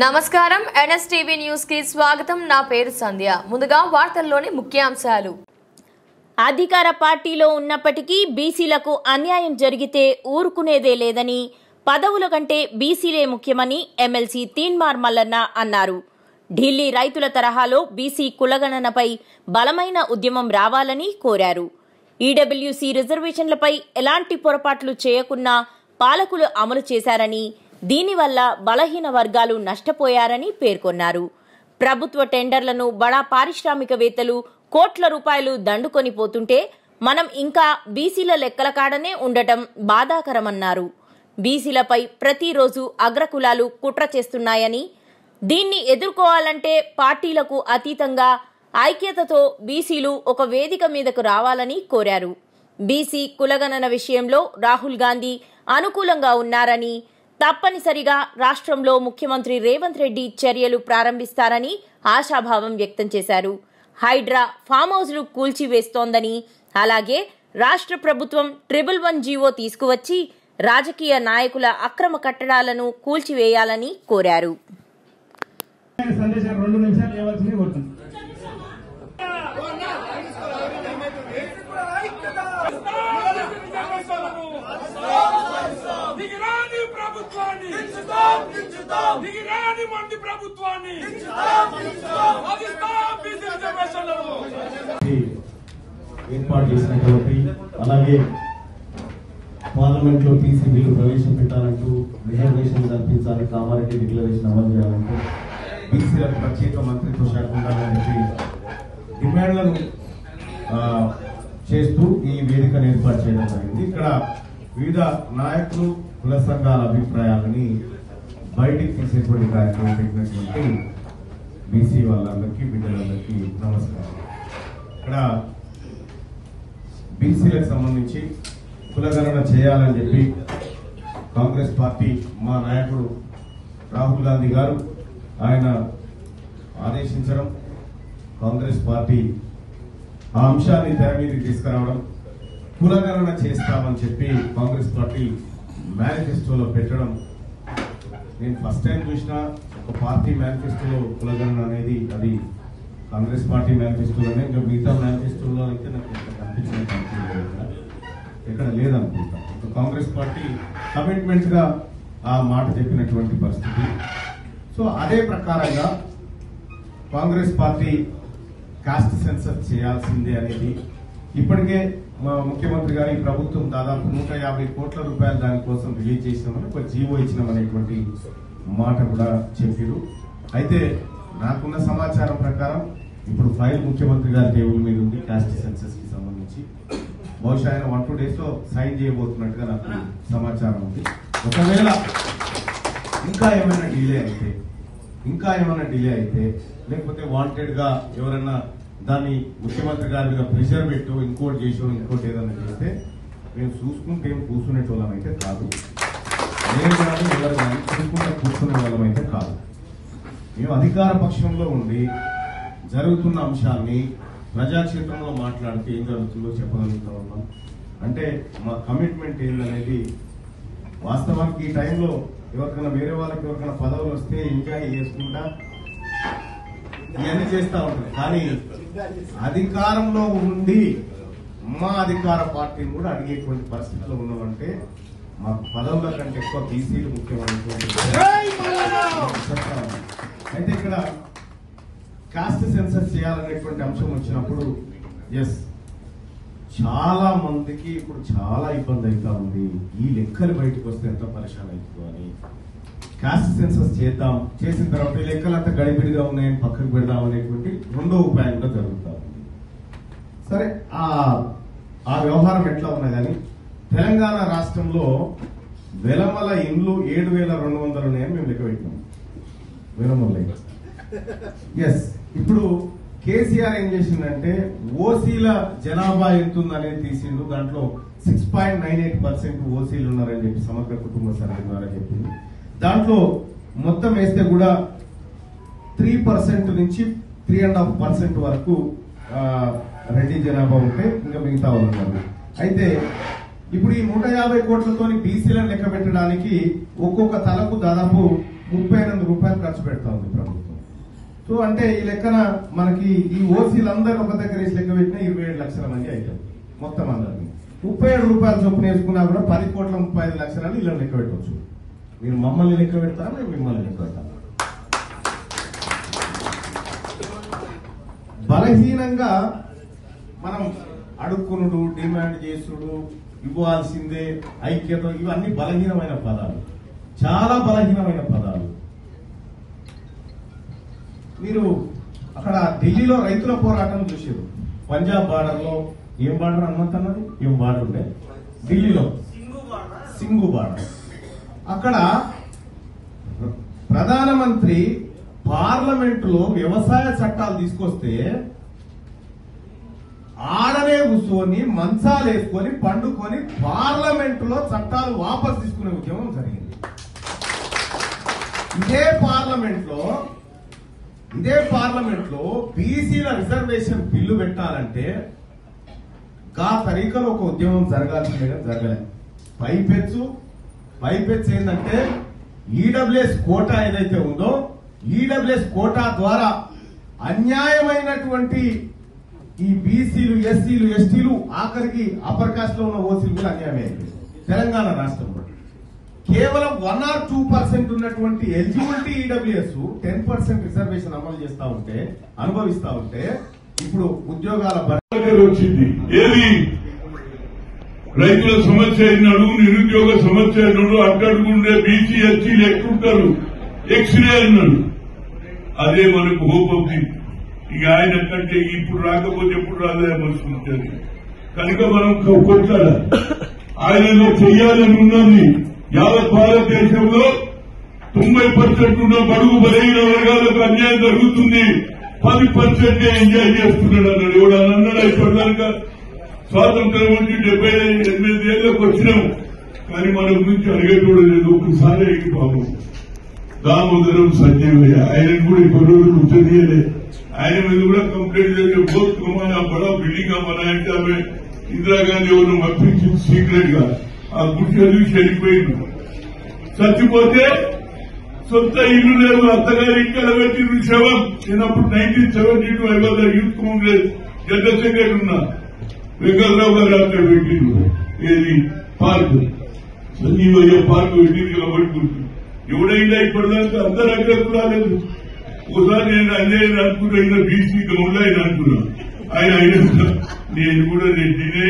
నమస్కారం NSTV news కి స్వాగతం. నా పేరు సంధ్య. ముందుగా వార్తల్లోని ముఖ్యాంశాలు. అధికార పార్టీలో ఉన్నప్పటికీ బీసీలకు అన్యాయం జరిగితే ఊరుకునేదే లేదని, పదవుల కంటే బీసీలే ముఖ్యమని ఎమ్మెల్సీ తీన్మార్ మల్లన్న అన్నారు. ఢిల్లీ రైతుల తరహాలో బీసీ కులగణనపై బలమైన ఉద్యమం రావాలని కోరారు. ఈడబ్ల్యూసీ రిజర్వేషన్లపై ఎలాంటి పొరపాట్లు చేయకున్నా పాలకులు అమలు చేశారని, దీనివల్ల బలహీన వర్గాలు నష్టపోయారని పేర్కొన్నారు. ప్రభుత్వ టెండర్లను బడా పారిశ్రామికవేత్తలు కోట్ల రూపాయలు దండుకొని పోతుంటే మనం ఇంకా బీసీల లెక్కల కాడనే ఉండటం బాధాకరమన్నారు. బీసీలపై ప్రతిరోజు అగ్రకులాలు కుట్ర చేస్తున్నాయని, దీన్ని ఎదుర్కోవాలంటే పార్టీలకు అతీతంగా ఐక్యతతో బీసీలు ఒక వేదిక మీదకు రావాలని కోరారు. బీసీ కులగణన విషయంలో రాహుల్ గాంధీ అనుకూలంగా ఉన్నారని, తప్పనిసరిగా రాష్ట్రంలో ముఖ్యమంత్రి రేవంత్ రెడ్డి చర్యలు ప్రారంభిస్తారని ఆశాభావం వ్యక్తం చేశారు. హైడ్రా ఫామ్ హౌస్లు కూల్చివేస్తోందని, అలాగే రాష్ట్ర ప్రభుత్వం 111 జీవో తీసుకువచ్చి రాజకీయ నాయకుల అక్రమ కట్టడాలను కూల్చివేయాలని కోరారు. ఏర్పాటు చేసినటువంటి, అలాగే పార్లమెంట్ లో బీసీ బిల్లు ప్రవేశపెట్టాలంటూ, రిజర్వేషన్ కల్పించాలి, కామారెడ్డి డిక్లరేషన్ అమలు చేయాలంటూ, బీసీలకు ప్రత్యేక మంత్రిత్వ శాఖ ఉండాలని చెప్పి డిమాండ్లను చేస్తూ ఈ వేదికను ఏర్పాటు చేయడం జరిగింది. ఇక్కడ వివిధ నాయకులు, కుల సంఘాల అభిప్రాయాలని బయటికి తీసేటువంటి కార్యక్రమం పెట్టినటువంటి బీసీ వాళ్ళందరికీ, బిడ్డలందరికీ నమస్కారం. ఇక్కడ బీసీలకు సంబంధించి కులగణన చేయాలని చెప్పి కాంగ్రెస్ పార్టీ మా నాయకుడు రాహుల్ గాంధీ గారు ఆయన ఆదేశించడం, కాంగ్రెస్ పార్టీ ఆ అంశాన్ని తెర మీదకి తీసుకురావడం, కులగణన చేస్తామని చెప్పి కాంగ్రెస్ పార్టీ మేనిఫెస్టోలో పెట్టడం, నేను ఫస్ట్ టైం చూసిన ఒక పార్టీ మేనిఫెస్టోలో కులగణన అనేది, అది కాంగ్రెస్ పార్టీ మేనిఫెస్టోలోనే. ఇంకా మిగతా మేనిఫెస్టోలో అయితే నాకు కనిపించిన ఎక్కడ లేదనుకుంటా. కాంగ్రెస్ పార్టీ కమిట్మెంట్ గా ఆ మాట చెప్పినటువంటి పరిస్థితి. సో అదే ప్రకారంగా కాంగ్రెస్ పార్టీ కాస్ట్ సెన్సస్ చేయాల్సిందే అనేది ఇప్పటికే మా ముఖ్యమంత్రి గారు, ఈ ప్రభుత్వం దాదాపు 150 కోట్ల రూపాయలు దానికోసం రిలీజ్ చేసినామని, ఒక జీవో ఇచ్చినామనేటువంటి మాట కూడా చెప్పారు. అయితే నాకున్న సమాచారం ప్రకారం ఇప్పుడు ఫైల్ ముఖ్యమంత్రి గారి టేబుల్ మీద ఉంది కాస్ట్ సెన్సస్ కి సంబంధించి. బహుశా ఆయన 1-2 days లో సైన్ చేయబోతున్నట్టుగా నాకు సమాచారం ఉంది. ఒకవేళ ఇంకా ఏమైనా డిలే అయితే లేకపోతే వాంటెడ్ గా ఎవరైనా దాన్ని ముఖ్యమంత్రి గారి మీద ప్రెషర్ పెట్టు, ఇంకోటి చేసో, ఇంకోటి ఏదైనా చేస్తే మేము చూసుకుంటే ఏం కూర్చునే వాళ్ళం అయితే కాదు. నేను కానీ ఎవరు కానీ చూసుకుంటే కూర్చునే వాళ్ళం అయితే కాదు. మేము అధికార పక్షంలో ఉండి జరుగుతున్న అంశాన్ని ప్రజాక్షేత్రంలో మాట్లాడితే ఏం జరుగుతుందో చెప్పగలుగుతా ఉన్నాం. అంటే మా కమిట్మెంట్ ఏందనేది వాస్తవానికి ఈ టైంలో ఎవరికైనా వేరే వాళ్ళకి ఎవరికైనా పదవులు వస్తే ఎంజాయ్ చేసుకుంటా ఇవన్నీ చేస్తూ ఉంటారు. కానీ అధికారంలో ఉండి మా అధికార పార్టీని కూడా అడిగేటువంటి పరిస్థితిలో ఉన్నామంటే మాకు పదవుల కంటే ఎక్కువ బీసీలు ముఖ్యమైనటువంటి. అయితే ఇక్కడ కాస్ట్ సెన్సస్ చేయాలనేటువంటి అంశం వచ్చినప్పుడు ఎస్, చాలా మందికి ఇప్పుడు చాలా ఇబ్బంది అవుతా ఉంది. ఈ లెక్కలు బయటకు వస్తే ఎంత పరిశాన్ అవుతుందో అని కాస్ట్ సెన్సస్ చేద్దాం, చేసిన తర్వాత ఈ లెక్కలు అంతా గడిబిడిగా ఉన్నాయని పక్కకు పెడదాం అనేటువంటి రెండో ఉపాయం కూడా జరుగుతూ ఉంది. సరే, ఆ వ్యవహారం ఎట్లా ఉన్నా కానీ తెలంగాణ రాష్ట్రంలో వెలమల ఇండ్లు 7,200 ఉన్నాయని మేము లెక్క పెట్టినాం. వెలమల ఎస్. ఇప్పుడు కేసీఆర్ ఏం చేసిందంటే ఓసీల జనాభా ఎంత ఉందనేది తీసిండు. దాంట్లో 6.98% ఓసీలు ఉన్నారని చెప్పి సమగ్ర కుటుంబ సర్వే ద్వారా చెప్పింది. దాంట్లో మొత్తం వేస్తే కూడా 3% నుంచి 3.5% వరకు రెడ్డి జనాభా ఉంటే ఇంకా మిగతా వాళ్ళు ఉన్నారు. అయితే ఇప్పుడు ఈ 150 కోట్లతోని బీసీలను లెక్క పెట్టడానికి ఒక్కొక్క తలకు దాదాపు 38 రూపాయలు ఖర్చు పెడతా ఉంది ప్రభుత్వం. సో అంటే ఈ లెక్కన మనకి ఈ ఓసీలందరూ ఒక దగ్గర వేసి లెక్క పెట్టినా 27 లక్షల మంది అవుతారు మొత్తం అందరినీ. 37 రూపాయలు చొప్పున వేసుకున్నా కూడా 10,35 లక్షలని ఇలా లెక్క పెట్టవచ్చు. మీరు మమ్మల్ని లెక్క పెడతారా, మేము మిమ్మల్ని లెక్క పెడతాం? బలహీనంగా మనం అడుక్కునుడు, డిమాండ్ చేసుడు, ఇవ్వాల్సిందే, ఐక్యత, ఇవన్నీ బలహీనమైన పదాలు, చాలా బలహీనమైన పదాలు. మీరు అక్కడ ఢిల్లీలో రైతుల పోరాటం చూసారు. పంజాబ్ బార్డర్ లో ఏం బార్డర్ అన్నది, ఏం బార్డర్ ఉండే ఢిల్లీలో, సింగు బార్డర్. అక్కడ ప్రధానమంత్రి పార్లమెంట్ లో వ్యవసాయ చట్టాలు తీసుకొస్తే ఆడనే కూర్చొని మంచాలు వేసుకొని పండుకొని పార్లమెంట్ లో చట్టాలు వాపసు తీసుకునే ఉద్యమం జరిగింది. ఇదే పార్లమెంట్ లో బీసీల రిజర్వేషన్ బిల్లు పెట్టాలంటే గా తరీకలో ఒక ఉద్యమం జరగాల్సిందే, జరగలేదు. పైపెచ్చు ఏంటంటే ఈడబ్ల్యూఎస్ కోటా ఏదైతే ఉందో, ఈడబ్ల్యూఎస్ కోటా ద్వారా అన్యాయమైనటువంటి ఈ బీసీలు, ఎస్సీలు, ఎస్టీలు, ఆఖరికి అప్పర్ కాస్ట్ లో ఉన్న ఓసీలు కూడా అన్యాయమే అయిపోయింది. తెలంగాణ రాష్ట్రంలో కేవలం 1 or 2% ఉన్నటువంటి ఎలిజిబిలిటీ ఈడబ్ల్యూఎస్ 10% రిజర్వేషన్ అమలు చేస్తా ఉంటే, అనుభవిస్తా ఉంటే, ఇప్పుడు ఉద్యోగాల వచ్చింది. ఏది రైతుల సమస్య అయినాడు, నిరుద్యోగ సమస్య అయినాడు, అట్టడుగుండే బీసీ ఎస్సీలు ఎక్కుంటారు, ఎక్స్రే అన్నాడు. అదే మనకు హోప్ అవుతుంది. ఇక ఆయన కంటే ఇప్పుడు రాకపోతే ఎప్పుడు రాదే మనసుకుంటుంది. కనుక మనం కొట్లాడాలి. ఆయనలో చెయ్యాలని ఉన్నది. యావత్ భారతదేశంలో 90% ఉన్న బడుగు బలహీన వర్గాలకు అన్యాయం జరుగుతుంది, 10% ఎంజాయ్ చేస్తున్నాడు అన్నాడు. ఎవడన్నా అన్నాడు? ఇప్పటిదాకా స్వాతంత్రం వచ్చి 78 ఏళ్ళకి వచ్చినాం, కానీ మన గురించి అడిగేటోడు లేదు. ఒకసారి అయింది పాపం దామోదరం సంజయ్, ఆయన కూడా ఇప్పుడు రోజులు ఉత్తరీయలే. ఆయన మీద కూడా కంప్లైంట్ చేస్తే బోత్ కుమార్ బడా బిల్డింగ్ बनाया ఆమె ఇందిరాగాంధీ ఎవరు మప్పించింది సీక్రెట్ గా. ఆ గుర్తు చనిపోయింది. చచ్చిపోతే సొంత ఇల్లు లేదు, అత్తగారి ఇక్కడ పెట్టిన శవం. నేనప్పుడు 1972 I was youth Congress general secretary ఉన్నా. వెంకటరావు గారు అక్కడ పెట్టిండు. ఏది పార్క్, సంజీవయ్య పార్క్ పెట్టింది కాబట్టి ఎవడైనా ఇప్పటిదాకా అందరూ అక్కడికి రాలేదు. ఒకసారి నేను అన్యాయం అనుకున్నా, అయినా బీసీ గౌండ్ ఆయన అనుకున్నా. ఆయన నేను కూడా రెడ్డినే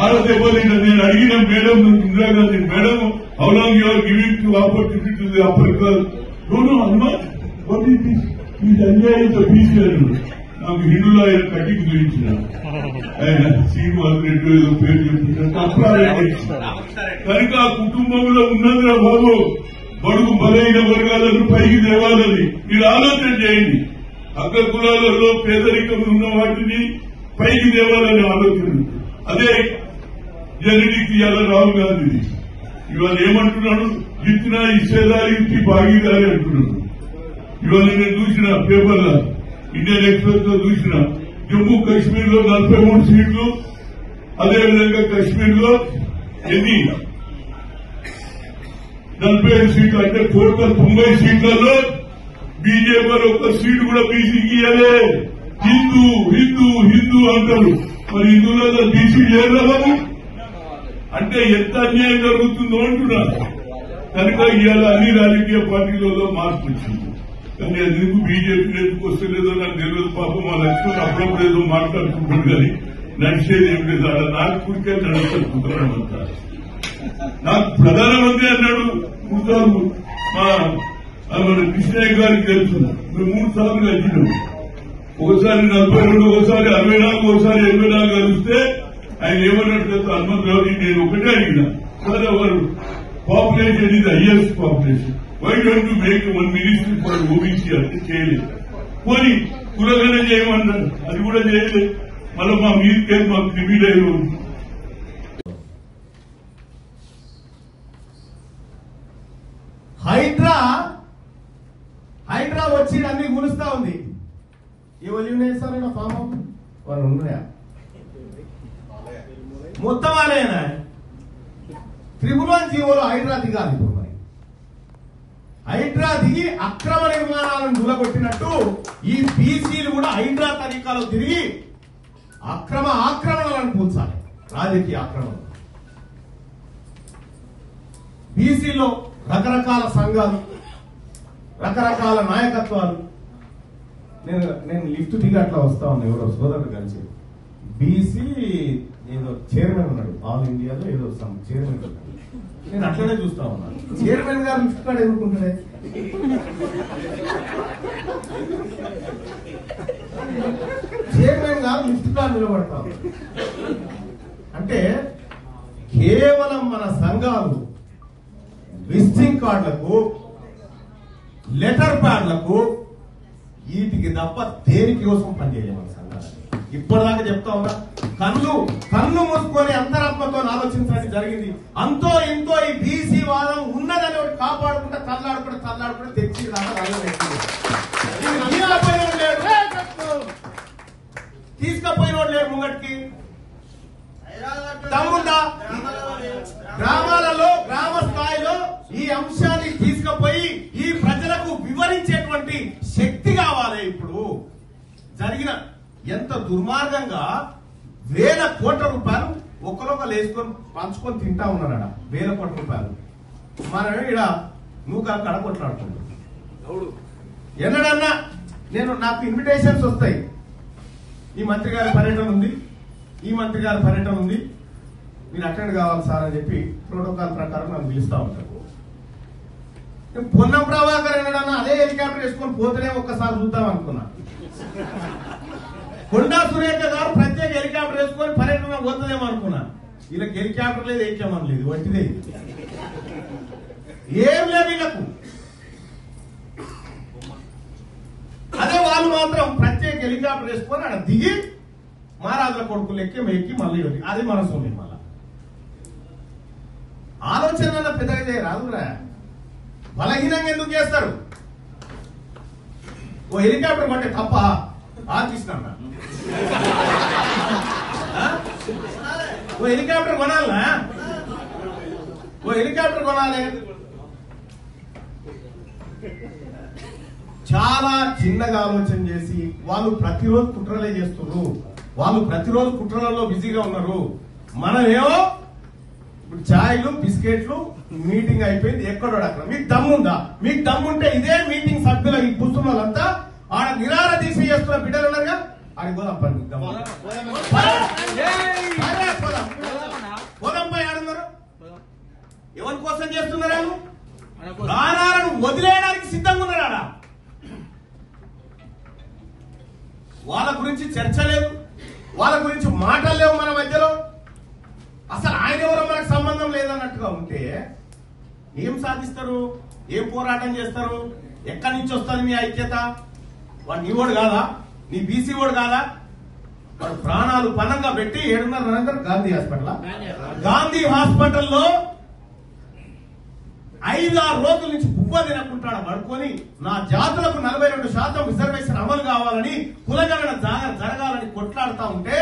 ఆలోచన. నేను అడిగిన madam Indira Gandhi, madam how long you are giving to opportunity to the upper class? No Hanuman, what is this? Is అన్యాయం ద బీసీ అన్నాడు. నాకు హిందువులో ఆయన కటింగ్ చూపించిన ఆయన శ్రీనివాస్ రెడ్డి ఏదో పేరు చెప్పిందంటే కనుక ఆ కుటుంబంలో ఉన్నదిరా బాబు, బడుగు బలైన వర్గాలను పైకి తేవాలని మీరు ఆలోచన చేయండి. అగ్ర కులాలలో పేదరికం ఉన్న వాటిని పైకి తేవాలని ఆలోచన. అదే జననికి ఇవాళ రాహుల్ గాంధీ ఇవాళ ఏమంటున్నాడు? ఇచ్చినా ఇచ్చేదా, ఇచ్చి భాగీదారి అంటున్నాడు. ఇవాళ నేను చూసిన పేపర్లో, ఇండియన్ ఎక్స్ప్రెస్ లో చూసిన, జమ్మూ కాశ్మీర్ లో 43 సీట్లు, అదేవిధంగా కాశ్మీర్ లో ఎన్ని 45 సీట్లు, అంటే టోటల్ 90 సీట్లలో బీజేపీ ఒక్క సీటు కూడా బీసీకి ఇవ్వలే. హిందూ హిందూ హిందూ అంటారు. మరి హిందువులలో బీసీ లేరు బాబు. అంటే ఎంత అన్యాయం జరుగుతుందో అంటున్నారు. కనుక ఇవాళ అన్ని రాజకీయ పార్టీలలో మార్పు వచ్చింది. కానీ అది ఎందుకు బీజేపీ ఎందుకు వస్తలేదో నాకు తెలియదు. పాపం మా లక్ష్మణ్ అప్పుడప్పుడు ఏదో మాట్లాడుకుంటాడు, కానీ నడిచేది ఏం లేదు. అలా నాగ్పూర్కే నడుచుకుంటున్నాను అంతా. నాకు ప్రధానమంత్రి అన్నాడు 3 సార్లు. మన కృష్ణయ్య గారికి తెలుసు, మేము 3 సార్లు వచ్చినాం. ఒకసారి 42, ఒకసారి 64, ఒకసారి 84 కలిస్తే ఆయన ఏమన్నట్టు హనుమంతరావు, నేను ఒకటే అడిగిన, సార్ అవర్ పాపులేషన్ ఇది highest population, why don't you make 1 ministry for OBC? అంటే చేయలేదు. పోనీ కులగన చేయమన్నారు, అది కూడా చేయలేదు. మళ్ళీ మా మీదకే మాకు క్రిమినల్ ఉంది. హైడ్రా వచ్చి అన్ని గులుస్తా ఉంది. ఎవరు వేస్తారా ఫామ్ హౌస్? వాళ్ళు ఉన్నాయా? మొత్తం అనేనా? 311 జీవోలో హైడ్రా దిగాలి. ఇప్పుడు మరి హైడ్రా దిగి అక్రమ నిర్మాణాలను దూలగొట్టినట్టు ఈ బీసీలు కూడా హైడ్రా తరీకాలో తిరిగి ఆక్రమణలను కూల్చాలి. రాజకీయ ఆక్రమణ. బీసీలో రకరకాల సంఘాలు, రకరకాల నాయకత్వాలు. నేను లిఫ్ట్ దిగి అట్లా వస్తా ఉన్నా, ఎవరో సోదరుడు కలిసి బీసీ ఏదో చైర్మన్ ఉన్నాడు, ఆల్ ఇండియాలో ఏదో చైర్మన్ ఉన్నాడు. నేను అట్లనే చూస్తా ఉన్నాను. చైర్మన్ గారు లిఫ్ట్ కార్డు ఎదుర్కొంటాడే. చైర్మన్ గారు లిఫ్ట్ కార్డు నిలబడతా అంటే కేవలం మన సంఘాలు విజిటింగ్ కార్డులకు, లెటర్ ప్యాడ్లకు, వీటికి తప్ప దేనికి కోసం పనిచేయలేము మన సంఘాలు. ఇప్పటిదాకా చెప్తా ఉన్నా, కన్ను మూసుకొని అంతరాత్మతో ఆలోచించడం జరిగింది. అంతో ఎంతో ఈ బీసీ వాదం ఉన్నదని ఒకటి కాపాడుకుంటే తల్లాడుకుంటే తెచ్చి తీసుకపోయినోడు లేరు ముంగటికి. తమ్ముందా గ్రామాలలో, గ్రామ స్థాయిలో ఈ అంశాన్ని తీసుకుపోయి ఈ ప్రజలకు వివరించేటువంటి శక్తి కావాలి. ఇప్పుడు జరిగిన ఎంత దుర్మార్గంగా 1000 కోట్ల రూపాయలు ఒకరొకరు వేసుకొని పంచుకొని తింటా ఉన్నారట. 1000 కోట్ల రూపాయలు మనం ఇక్కడ నువ్వు కడ కొట్లాడుతున్నావు. ఎన్నడన్నా నాకు ఇన్విటేషన్స్ వస్తాయి, ఈ మంత్రి గారి పర్యటన ఉంది, ఈ మంత్రి గారి పర్యటన ఉంది, మీరు అటెండ్ కావాలి సార్ అని చెప్పి ప్రోటోకాల్ ప్రకారం నన్ను పిలుస్తా ఉంటారు. పొన్నం ప్రభాకర్ ఎన్నడన్నా అదే హెలికాప్టర్ వేసుకొని పోతేనే ఒక్కసారి చూద్దాం అనుకున్నా. కొండా సురేఖ గారు ప్రత్యేక హెలికాప్టర్ వేసుకొని పర్యటన పోతుందేమో అనుకున్నా. వీళ్ళకి హెలికాప్టర్ లేదు, ఏకేమని లేదు, వంటిదే ఏం లేదు వీళ్ళకు. అదే వాళ్ళు మాత్రం ప్రత్యేక హెలికాప్టర్ వేసుకొని అక్కడ దిగి మహారాజుల కొడుకులు ఎక్కి మళ్ళీ అది మనసు ఉంది. మళ్ళా ఆలోచన పెద్దగా చేయరాదురా. బలహీనంగా ఎందుకు చేస్తారు? ఓ హెలికాప్టర్ కొంటే తప్ప ఆర్టిస్తున్నా, ఓ హెలికాప్టర్ కొనాలనా? ఓ హెలికాప్టర్ కొనాలి. చాలా చిన్నగా ఆలోచన చేసి వాళ్ళు ప్రతిరోజు కుట్రలే చేస్తున్నారు. వాళ్ళు ప్రతిరోజు కుట్రలలో బిజీగా ఉన్నారు. మనమేమో ఇప్పుడు ఛాయ్లు, బిస్కెట్లు, మీటింగ్ అయిపోయింది, ఎక్కడో అక్కడ. మీకు దమ్ముందా? మీకు దమ్ముంటే ఇదే మీటింగ్ సభ్యుల ఈ కూర్చున్న వాళ్ళంతా ఆడ నిరార దీక్ష చేస్తున్న బిడ్డలు ఉన్నారుగా, ఆడికి పోదాం పని. పోదాంపై ఆడున్నారు. ఎవరి కోసం చేస్తున్నారు? ప్రాణాలను వదిలేయడానికి సిద్ధంగా ఉన్నారు ఆడ. వాళ్ళ గురించి చర్చ లేదు, వాళ్ళ గురించి మాటలు లేవు మన మధ్యలో. అసలు ఆయన ఎవరో మనకు సంబంధం లేదన్నట్టుగా ఉంటే ఏం సాధిస్తారు? ఏం పోరాటం చేస్తారు? ఎక్కడి నుంచి వస్తుంది మీ ఐక్యత? వాడు నీ ఓడు కాదా? నీ బీసీ ఓడు కాదా? వాడు ప్రాణాలు పనంగా పెట్టి 7:30 గాంధీ హాస్పిటల్లో 5-6 రోజుల నుంచి బువ్వ తినకుంటాడు పడుకొని, నా జాతులకు 42% రిజర్వేషన్ అమలు కావాలని, కులగణన జరగాలని కొట్లాడుతా ఉంటే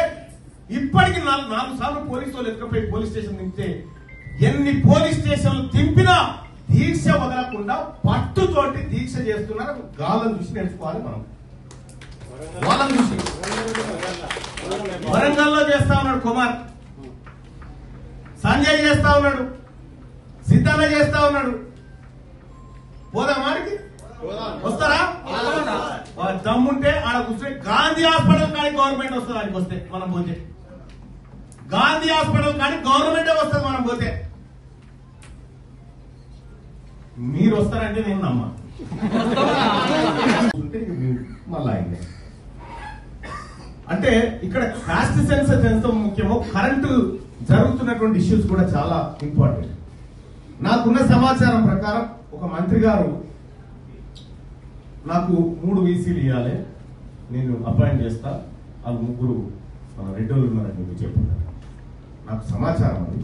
ఇప్పటికి 4 సార్లు పోలీసు వాళ్ళు ఎత్తుకపోయి పోలీస్ స్టేషన్ దింపితే ఎన్ని పోలీస్ స్టేషన్లు తింపినా దీక్ష వదలకుండా పట్టుతోటి దీక్ష చేస్తున్నారు. గాలను చూసి నేర్చుకోవాలి మనం. వాళ్ళని చూసి వరంగల్లో చేస్తా ఉన్నాడు కుమార్, సంజయ్ చేస్తా ఉన్నాడు, సిద్ధాంత చేస్తా ఉన్నాడు. పోదామాడికి వస్తారా? దమ్ముంటే ఆడ కూర్చొని గాంధీ హాస్పిటల్ కానీ గవర్నమెంట్ వస్తుంది. ఆడికి వస్తే మనం పోతే గాంధీ హాస్పిటల్ కానీ గవర్నమెంటే వస్తుంది మనం పోతే. మీరు వస్తారంటే నేను నమ్మా. మళ్ళా అయింది అంటే ఇక్కడ కాస్ట్ సెన్సస్ ఎంత ముఖ్యమో కరెంటు జరుగుతున్నటువంటి ఇష్యూస్ కూడా చాలా ఇంపార్టెంట్. నాకున్న సమాచారం ప్రకారం ఒక మంత్రి గారు నాకు 3 వీసీలు ఇవ్వాలి, నేను అపాయింట్ చేస్తా, వాళ్ళు 3 రెడ్డోళ్ళు ఉన్నారని చెప్పి చెప్తున్నారు. నాకు సమాచారం అది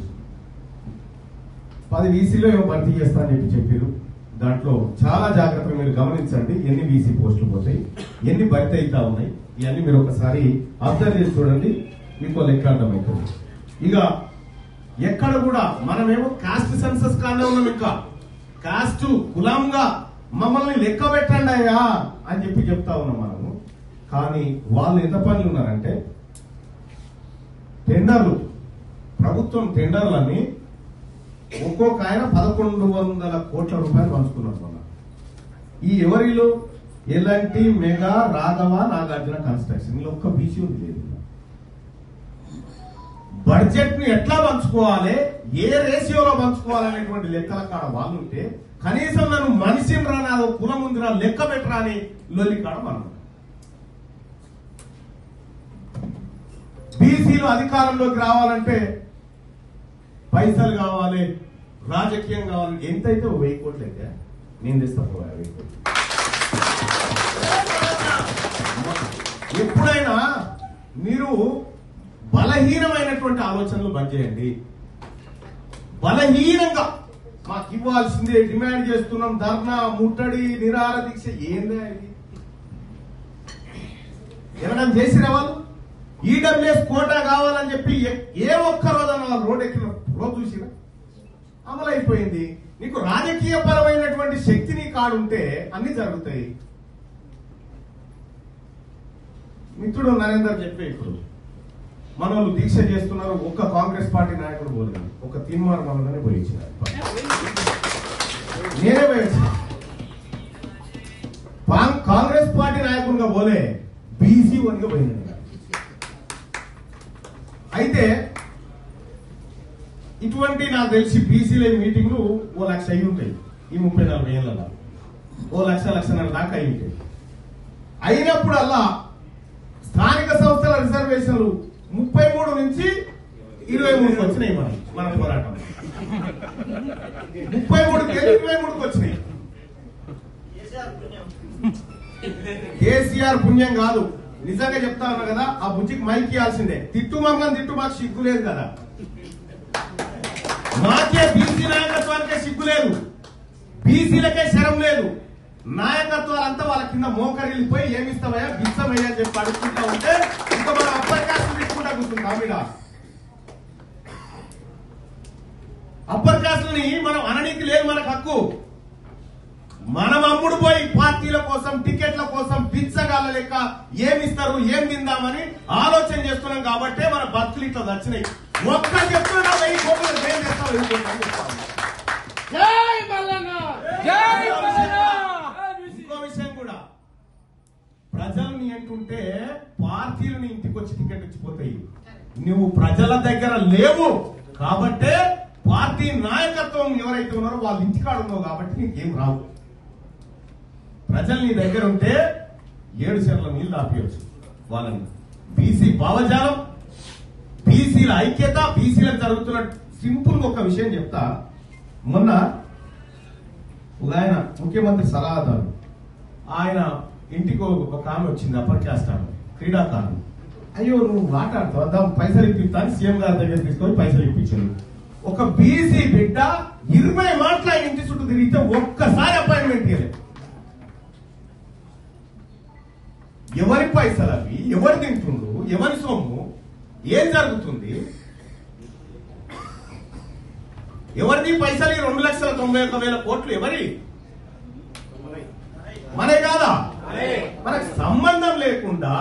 10 వీసీలో ఏమో భర్తీ చేస్తా అని చెప్పారు. దాంట్లో చాలా జాగ్రత్తగా మీరు గమనించండి, ఎన్ని వీసీ పోస్టులు పోతాయి, ఎన్ని భర్తీ అవుతా ఉన్నాయి, ఇవన్నీ మీరు ఒకసారి అబ్జర్వ్ చేసి చూడండి, మీకు లెక్క అర్థమవుతుంది. ఇక ఎక్కడ కూడా మనమేమో కాస్ట్ సెన్సస్ కానే ఉన్నాం, ఇంకా కాస్ట్ కులంగా మమ్మల్ని లెక్క పెట్టండి అయ్యా అని చెప్తా ఉన్నాం మనము. కానీ వాళ్ళు ఎంత పనులు ఉన్నారంటే టెండర్లు, ప్రభుత్వం టెండర్లన్నీ ఒక్కొక్క ఆయన 1100 కోట్ల రూపాయలు పంచుకున్నారు మొన్న. ఈ ఎవరిలో ఎలాంటి మెగా రాఘవ నాగార్జున కన్స్ట్రక్షన్ లో ఒక్క బీసీ ఉంది లేదు. బడ్జెట్ ని ఎట్లా పంచుకోవాలి, ఏ రేషియోలో పంచుకోవాలనేటువంటి లెక్కల కాడ వాళ్ళు ఉంటే కనీసం నన్ను మనిషిని రా, నాదో కులం ఉందిరా, లెక్క పెట్టరా అని లొల్లి కాడ మనం. బీసీలు అధికారంలోకి రావాలంటే పైసలు కావాలి, రాజకీయం కావాలి. ఎంతైతే 1000 కోట్లు అయితే నేను తెస్తా 1000 కోట్లు. ఎప్పుడైనా మీరు బలహీనమైనటువంటి ఆలోచనలు బంద్ చేయండి. బలహీనంగా మాకు ఇవ్వాల్సిందే డిమాండ్ చేస్తున్నాం, ధర్నా, ముట్టడి, నిరాహార దీక్ష, ఏందే ఇది? ఎవరైనా చేసిన వాళ్ళు ఈడబ్ల్యూఎస్ కోటా కావాలని చెప్పి ఏ ఒక్క రోజున వాళ్ళు రోడ్ ఎక్కిన రోజు చూసినా అమలైపోయింది. నీకు రాజకీయ పరమైనటువంటి శక్తి నీ కాడుంటే అన్ని జరుగుతాయి. మిత్రుడు నరేందర్ చెప్పే ఇప్పుడు మన వాళ్ళు దీక్ష చేస్తున్నారు, ఒక్క కాంగ్రెస్ పార్టీ నాయకుడు పోలేదు, ఒక తీర్మానం మనలోనే పోయించారు. నేనే పోయించా, కాంగ్రెస్ పార్టీ నాయకుడిగా పోలే, బీసీ వన్గా పోయింది. అయితే ఇటువంటి నాకు తెలిసి బీసీల మీటింగ్లు 1,00,000 అయి ఉంటాయి ఈ 34 ఏళ్లలో. 1,00,000-1,50,000 దాకా అయి ఉంటాయి. అయినప్పుడు అలా స్థానిక సంస్థల రిజర్వేషన్లు 33 నుంచి 23కి వచ్చినాయి. మన పోరాటం 33కి 23కి వచ్చినాయి. కేసీఆర్ పుణ్యం కాదు, నిజంగా చెప్తా ఉన్నా కదా. ఆ బుజ్జికి మైక్ ఇవ్వాల్సిందే. తిట్టు మమ్మల్ని తిట్టు, మాకు సిగ్గు లేదు కదా. మాకే బీసీ నాయకత్వానికే సిగ్గు లేదు, బీసీలకే శరం లేదు. నాయకత్వాలంతా వాళ్ళ కింద మోకరిల్లిపోయి ఏమిస్తావయ్యా బిచ్చమయ్యా అని చెప్పి అడుగుతుంటా ఉంటే ఇంకా మనం అప్పర్ కాస్ట్ తీసుకుంటా కూర్చుంటాం. మీద అప్పర్ కాస్ట్ని మనం అననీకి లేదు మనకు హక్కు. మనం అమ్ముడు పోయి పార్టీల కోసం, టికెట్ల కోసం బిచ్చగాళ్ళ లెక్క ఏమిస్తారు, ఏం తిందామని ఆలోచన చేస్తున్నాం. కాబట్టే మన బతుకులు ఇట్లా వచ్చినాయి. ఒక్క చెప్తున్నా 1000 కోట్లు ఏం చేస్తాం. ఇంకో విషయం కూడా, ప్రజల్ని అంటుంటే పార్టీలు నీ ఇంటికి వచ్చి టికెట్ ఇచ్చిపోతాయి. నువ్వు ప్రజల దగ్గర లేవు కాబట్టే పార్టీ నాయకత్వం ఎవరైతే ఉన్నారో వాళ్ళ ఇంటికాడు ఉన్నావు కాబట్టి నీకేం రావు. ప్రజలు నీ దగ్గర ఉంటే 7 చెర్ల నీళ్ళు ఆపేయచ్చు వాళ్ళని. బీసీ భావజాలం, బీసీల ఐక్యత, బీసీలకు జరుగుతున్న సింపుల్ ఒక విషయం చెప్తా. మొన్న ఒక ఆయన ముఖ్యమంత్రి సలహాదారు, ఆయన ఇంటికి ఒక ఆమె వచ్చింది, అప్పర్ క్యాస్ట్ ఆమె, క్రీడాకారులు. అయ్యో నువ్వు మాట్లాడుతావు, పైసలు ఇప్పిస్తా అని సీఎం గారి దగ్గర తీసుకొని పైసలు ఇప్పించాడు. ఒక బీసీ బిడ్డ 20 మాటలు ఆయన ఇంటి చుట్టూ తిరిగితే ఒక్కసారి అపాయింట్మెంట్ ఇవ్వలేదు. ఎవరి పైసలు అవి, ఎవరు తింటుండ్రు, ఎవరి సొమ్ము, ఏం జరుగుతుంది, ఎవరిది పైసలు? 2,91,000 కోట్లు ఎవరి? మనే కాదా? మనకు సంబంధం లేకుండా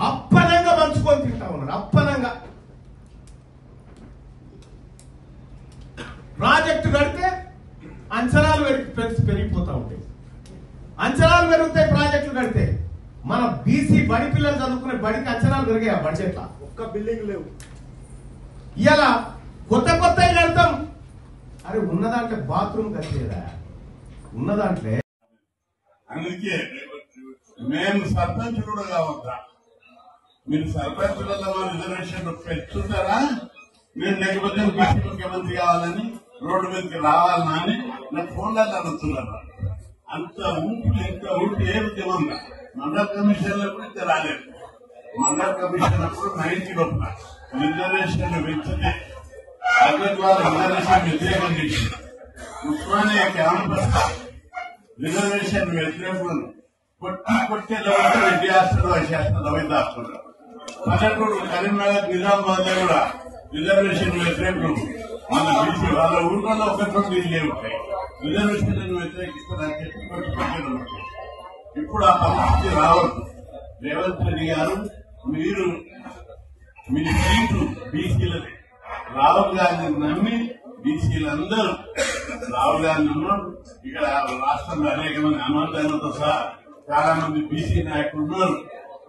అప్పనంగా పంచుకొని తింటా ఉన్నారు. అప్పనంగా ప్రాజెక్టు కడితే అంచనాలు పెరిగిపోతా ఉంటాయి. అంచనాలు పెరుగుతాయి ప్రాజెక్టులు కడితే. మన బీసీ బడి పిల్లలు చదువుకునే బడికి అంచనాలు పెరిగాయి. ఆ బడ్జెట్ ఒక్క బిల్డింగ్ లేవు. ఇలా కొత్త కడతాం. అరే ఉన్న దాంట్లో బాత్రూమ్ కట్టలేదా? ఉన్న దాంట్లో. అందుకే మేము సర్పంచ్ కూడా కావద్దా? మీరు సర్పంచులలో రిజర్వేషన్ పెట్టుకుంటారా? మీరు లేకపోతే బీసీ ముఖ్యమంత్రి కావాలని రోడ్డు మీదకి రావాలన్నా అని నాకు ఫోన్లలో అనుకున్నారు. అంత ఊపి ఏ ఉద్యమం మండల కమిషన్ కూడా ఇంత రాలేదు. మండల కమిషన్ అప్పుడు 90 లోపల రిజర్వేషన్లు పెంచితే వాళ్ళ రిజర్వేషన్ వ్యతిరేకం చేసి ఉస్మానియా క్యాంపస్ రిజర్వేషన్ వ్యతిరేకం కొట్టే రెడ్డి హాస్టల్ వైద్య హాస్టల్ పల్లెటూరు కరీంనగర్ నిజామాబాద్ లో కూడా రిజర్వేషన్ వ్యతిరేకులు మన బీసీ వాళ్ళ ఊళ్ళో ఒకటి ఇల్లే ఉంటాయి. రిజర్వేషన్ వ్యతిరేకిస్తారని చెప్పి ఇప్పుడు ఆ పరిస్థితి రావద్దు. రేవంత్ రెడ్డి గారు మీరు మీ సీట్లు బీసీలది. రాహుల్ గాంధీని నమ్మి బీసీలందరూ రాహుల్ గాంధీ ఉన్నారు. ఇక్కడ రాష్ట్రంలో అనేక మంది హనుమంతాలతో సహా చాలా మంది బీసీ నాయకులు ఉన్నారు.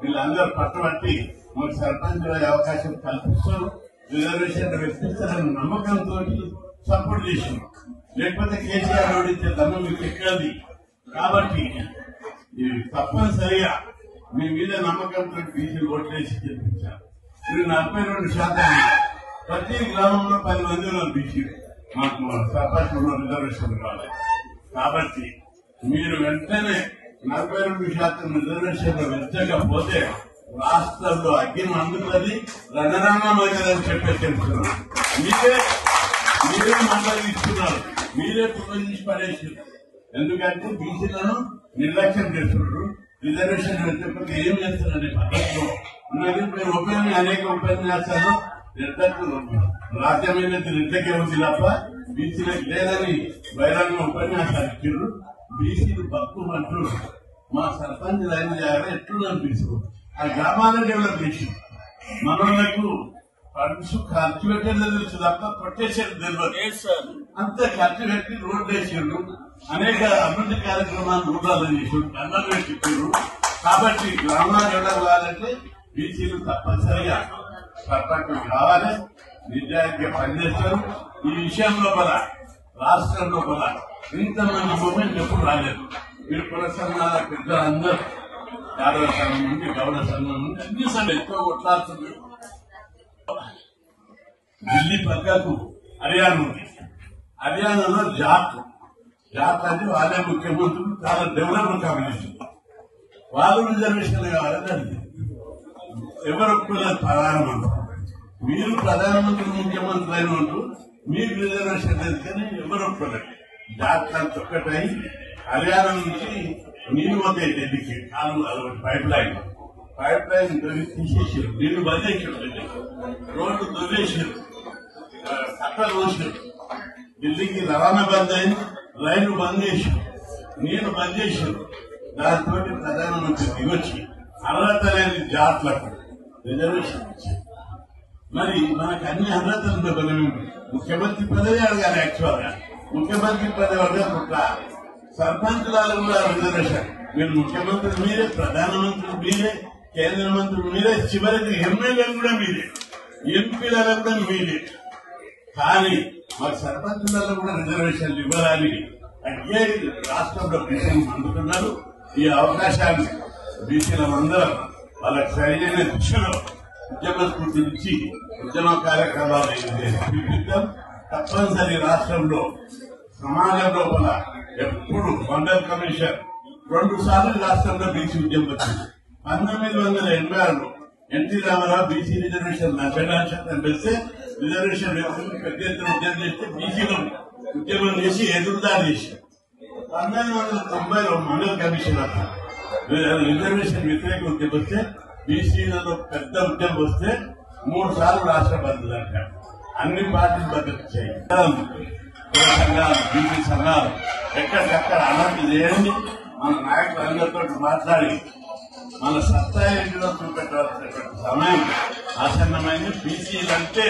వీళ్ళందరూ పట్టుబట్టి మాకు సర్పంచ్ అవకాశం కల్పిస్తారు, రిజర్వేషన్ వ్యక్తిస్తారని నమ్మకంతో సపోర్ట్ చేసింది. లేకపోతే కేసీఆర్ ఓడించే దమ్ము మీకు ఎక్కది. కాబట్టి తప్పనిసరిగా మీ మీద నమ్మకంతో బీసీలు ఓట్లేసి చెప్పించారు. మీరు 42% ప్రతి గ్రామంలో 10 మంది ఉన్నారు బీసీలు. మాకు సర్పంచ్ రిజర్వేషన్ కావాలి. కాబట్టి మీరు వెంటనే 42% రిజర్వేషన్లు పెంచకపోతే రాష్ట్రంలో అగ్ని అందుతుంది, రణరంగమైనదని చెప్పే తెలుస్తున్నారు. మీరే మందలిస్తున్నారు, మీరే పునరుద్ధరించి పడేసారు. ఎందుకంటే బీసీలను నిర్లక్ష్యం చేస్తున్నారు. రిజర్వేషన్ పెంచకపోతే ఏం చేస్తున్నారనే పద్ధతిలో ఉన్నది. మీరు అనేక ఉపన్యాసాలు రెడ్లకు రాజ్యమైనది రెడ్లకే ఉంది తప్ప బీసీలకు లేదని బహిరంగ ఉపన్యాసాలు ఇచ్చారు. బీసీలు భక్తులు అంటూ మా సర్పంచ్ లైన్ చేయాలి ఎట్లు అనిపిస్తుంది. ఆ గ్రామాలను డెవలప్ చేసి మనకు ఫండ్స్ ఖర్చు పెట్టేది తెలుసు తప్ప కొట్టేసేది తెలియదు. అంత ఖర్చు పెట్టి రోడ్లు వేసారు, అనేక అభివృద్ధి కార్యక్రమాలు రూపాయలు చేసారు, అన్నం పెట్టారు. కాబట్టి గ్రామాలు డెవలప్ కావాలంటే బీసీలు తప్పనిసరిగా సర్పంచ్ కావాలి, నిజాయితీగా పనిచేస్తారు. ఈ విషయం లోపల రాష్ట్రం లోపల ఇంతమంది మూమెంట్ ఎప్పుడు రాలేదు. మీరు కుల సంఘాల పెద్దలందరూ యాదవ సంఘం నుండి గౌడ సంఘం నుండి అన్ని సంఘం ఎక్కువ కొట్లాడుతుంది. ఢిల్లీ పక్కకు హర్యానా ఉంది. హర్యానాలో జాట్ అంటే వాళ్ళే ముఖ్యమంత్రులు, చాలా డెవలప్డ్ కమ్యూనిటీ. వాళ్ళు రిజర్వేషన్ కావాలని అడిగింది. ఎవరు ఒప్పుకోలేదు ప్రధానమంత్రి. మీరు ప్రధానమంత్రి ముఖ్యమంత్రి అయిన ఉంటూ మీకు రిజర్వేషన్ లేదు కానీ ఎవరు ఒప్పుకోలేదు. జాట్ అంత ఒక్కటై హర్యానా నుంచి నీళ్లు పోతాయి ఢిల్లీకి. పైప్ లైన్ తీసేసారు, నీళ్లు బంద్ చేసారు, రోడ్లు దొరికేసారు, కట్టలు పోసారు. ఢిల్లీకి రవాణా బంద్ అయింది, రైళ్లు బంద్ చేశారు, నీళ్లు బంద్ చేశారు. దాంతో ప్రధానమంత్రి దిగొచ్చి అర్హత లేని జాట్లకు రిజర్వేషన్ ఇచ్చారు. మరి మనకు అన్ని అర్హతలు ముఖ్యమంత్రి పదవి అడగాలి. యాక్చువల్ గా ముఖ్యమంత్రి పదవి అడగకుండా సర్పంచులలో కూడా రిజర్వేషన్. మీరు ముఖ్యమంత్రి మీరే, ప్రధానమంత్రి మీరే, కేంద్ర మంత్రులు మీరే, చివరికి ఎమ్మెల్యేలు కూడా మీరే, ఎంపీలలో కూడా మీరే. కానీ మాకు సర్పంచులలో కూడా రిజర్వేషన్లు ఇవ్వాలని అగ్గే రాష్ట్రంలో బీసీలు అందుతున్నారు. ఈ అవకాశాన్ని బీసీలందరం వాళ్ళకి సరైన దిశలో ఉద్యమ స్ఫూర్తి ఇచ్చి ఉద్యమ కార్యక్రమాలు చూపిద్దాం. తప్పనిసరి రాష్ట్రంలో సమాజం లోపల ఎప్పుడు మండల్ కమిషన్ 2 సార్లు రాష్ట్రంలో బీసీ ఉద్యమం వచ్చింది. 1986లో ఎన్టీ రామారావు బీసీ రిజర్వేషన్ 40% పెడితే రిజర్వేషన్ పెద్ద ఎత్తున ఉద్యమం చేస్తే బీసీలో ఉద్యమం చేసి ఎదురుదారి చేశారు. 1990లో మండల్ కమిషన్ రిజర్వేషన్ వ్యతిరేక ఉద్యమం వస్తే బీసీలలో పెద్ద ఉద్యమం వస్తే 3 సార్లు రాష్ట్ర బంధువులు అంటారు. అన్ని పార్టీలు భద్రత చేయాలి. సంఘాలు, బీసీ సంఘాలు ఎక్కడికక్కడ అలర్ట్ చేయండి. మన నాయకులందరితో మాట్లాడి మన సత్తా ఏంటిలో చూపెట్టాల్సినటువంటి సమయం ఆసన్నమైంది. బీసీలంటే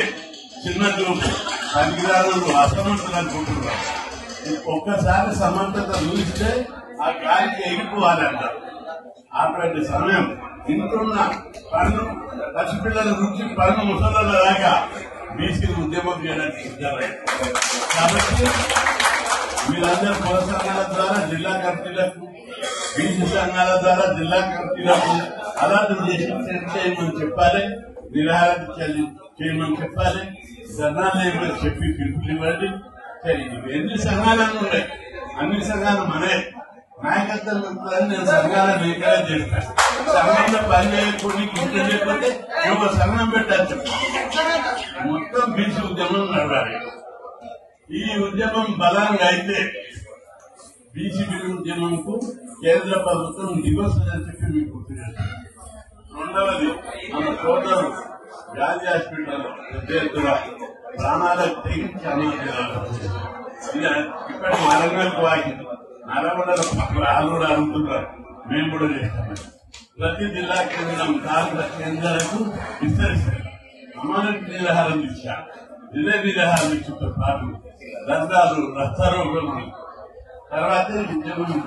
చిన్న చూపు, పనికిరాలు, అసమర్థులు అనుకుంటున్నారు. ఒక్కసారి సమర్థత చూస్తే ఆ గాలికి ఎగిపోవాలంటారు. అటువంటి సమయం ఇంటున్న పన్ను పసిపిల్లల నుంచి పన్ను ముసళ్ళ దాకా బీసీలు ఉద్యమం చేయడానికి సిద్ధారు. కాబట్టి మీరందరూ కుల సంఘాల ద్వారా జిల్లా కమిటీలకు, బీసీ సంఘాల ద్వారా జిల్లా కమిటీలకు అలాంటి చేయమని చెప్పాలి, నిరాహార చేయమని చెప్పాలి, ధర్నాలు చేయమని చెప్పి పిలుపులు ఇవ్వండి. ఎన్ని సంఘాలను ఉన్నాయి, అన్ని సంఘాలు మనే నాయకత్వం పెట్టుకోవాలని నేను సంఘాలను ఎంకరేజ్ చేస్తాను. సంఘంలో పని చేయకుండా ఇంట్లో చేయకపోతే ఒక సంఘం పెట్టాలి. మొత్తం బీసీ ఉద్యమం నడవాలి. ఈ ఉద్యమం బలంగా అయితే బీసీ ఉద్యమంకు కేంద్ర ప్రభుత్వం దిగొస్తుందని చెప్పి మీకు గుర్తు చేస్తాను. రెండవది మన సోదరు గాంధీ హాస్పిటల్ పెద్ద ఎత్తున ప్రాణాలకు తెగించి ఇప్పటి వరంగల్ వాకి నల్గొండల ఆలూరు అనుకుంటారు. మేము కూడా చేస్తాం. ప్రతి జిల్లా కేంద్రం 4 కేంద్రాలకు విస్తరిస్తారు. అమానత్ నిరాహారం దీక్ష, ఇదే నిరాహారం దీక్షతో పాటు దండాలు, రస్తారోగులు తర్వాత ఉద్యోగం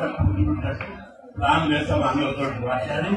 ప్లాన్ చేస్తాం. అందరితో మాట్లాడి